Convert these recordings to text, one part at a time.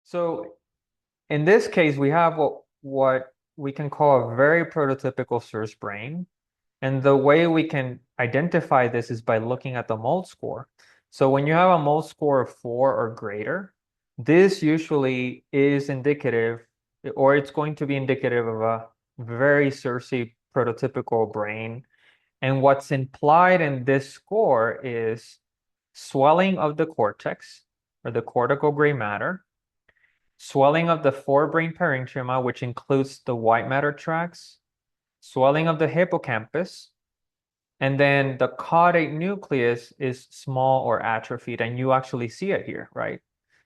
So in this case, we have what we can call a very prototypical CIRS brain. And the way we can identify this is by looking at the mold score. So when you have a mold score of 4 or greater, this usually is indicative, or it's going to be indicative of a very CIRSy prototypical brain. And what's implied in this score is swelling of the cortex or the cortical gray matter, swelling of the forebrain parenchyma, which includes the white matter tracts, swelling of the hippocampus, and then the caudate nucleus is small or atrophied, and you actually see it here, right?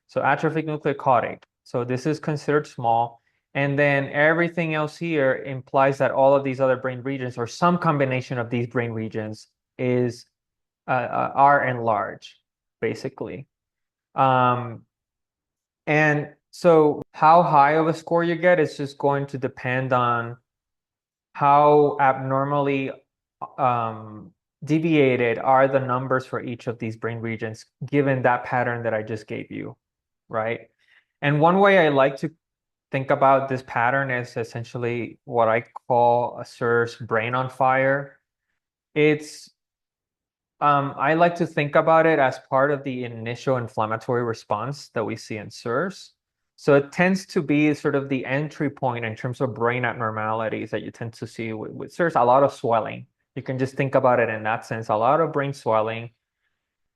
So atrophic nuclear caudate. So this is considered small. And then everything else here implies that all of these other brain regions or some combination of these brain regions is are enlarged, basically. Um, and so how high of a score you get is just going to depend on how abnormally um, deviated are the numbers for each of these brain regions, given that pattern that I just gave you, right? And one way I like to think about this pattern is essentially what I call a CIRS brain on fire. It's I like to think about it as part of the initial inflammatory response that we see in CIRS. So it tends to be sort of the entry point in terms of brain abnormalities that you tend to see with CIRS, a lot of swelling. You can just think about it in that sense, a lot of brain swelling.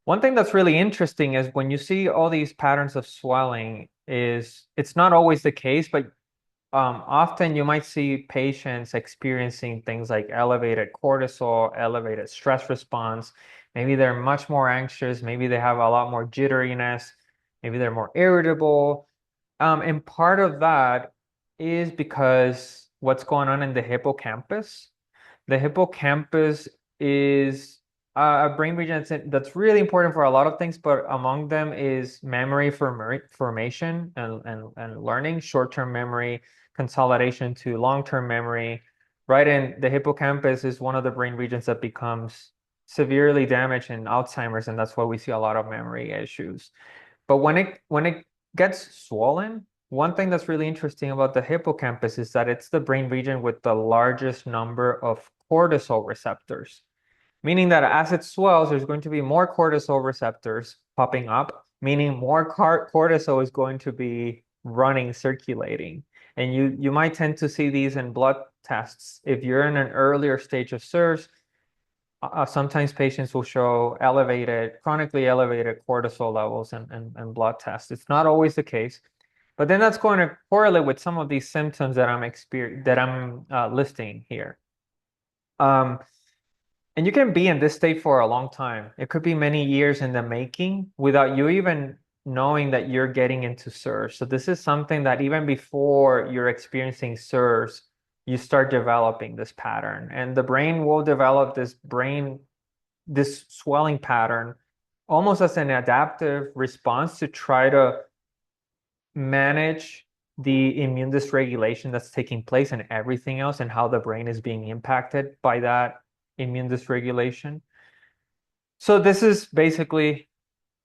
One thing that's really interesting is when you see all these patterns of swelling is it's not always the case, but often you might see patients experiencing things like elevated cortisol, elevated stress response. Maybe they're much more anxious. Maybe they have a lot more jitteriness. Maybe they're more irritable. And part of that is because what's going on in the hippocampus. The hippocampus is a brain region that's really important for a lot of things, but among them is memory formation and learning, short-term memory, consolidation to long-term memory, right? And the hippocampus is one of the brain regions that becomes severely damaged in Alzheimer's, and that's why we see a lot of memory issues. But when it gets swollen, one thing that's really interesting about the hippocampus is that it's the brain region with the largest number of cortisol receptors, meaning that as it swells, there's going to be more cortisol receptors popping up, meaning more cortisol is going to be running, circulating. And you might tend to see these in blood tests. If you're in an earlier stage of CIRS, sometimes patients will show chronically elevated cortisol levels and blood tests. It's not always the case, but then that's going to correlate with some of these symptoms that I'm listing here. Um, and you can be in this state for a long time. It could be many years in the making without you even knowing that you're getting into CIRS. So this is something that even before you're experiencing CIRS, you start developing this pattern. And the brain will develop this swelling pattern almost as an adaptive response to try to manage the immune dysregulation that's taking place and everything else and how the brain is being impacted by that immune dysregulation. So this is basically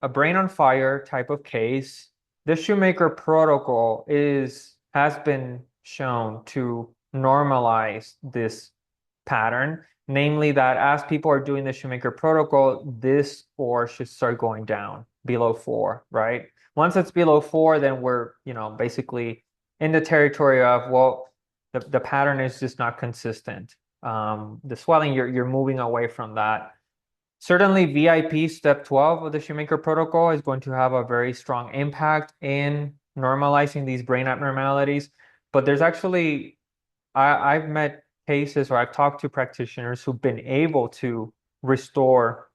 a brain on fire type of case. The Shoemaker protocol has been shown to normalize this pattern, namely that as people are doing the Shoemaker protocol, this score should start going down below 4, right? Once it's below 4, then we're, basically in the territory of, well, the pattern is just not consistent. The swelling, you're moving away from that. Certainly, VIP step 12 of the Shoemaker protocol is going to have a very strong impact in normalizing these brain abnormalities. But there's actually, I've met cases or I've talked to practitioners who've been able to restore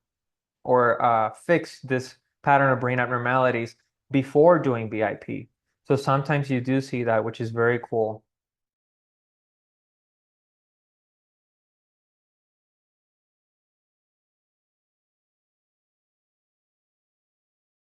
or fix this pattern of brain abnormalities before doing VIP. So sometimes you do see that, which is very cool.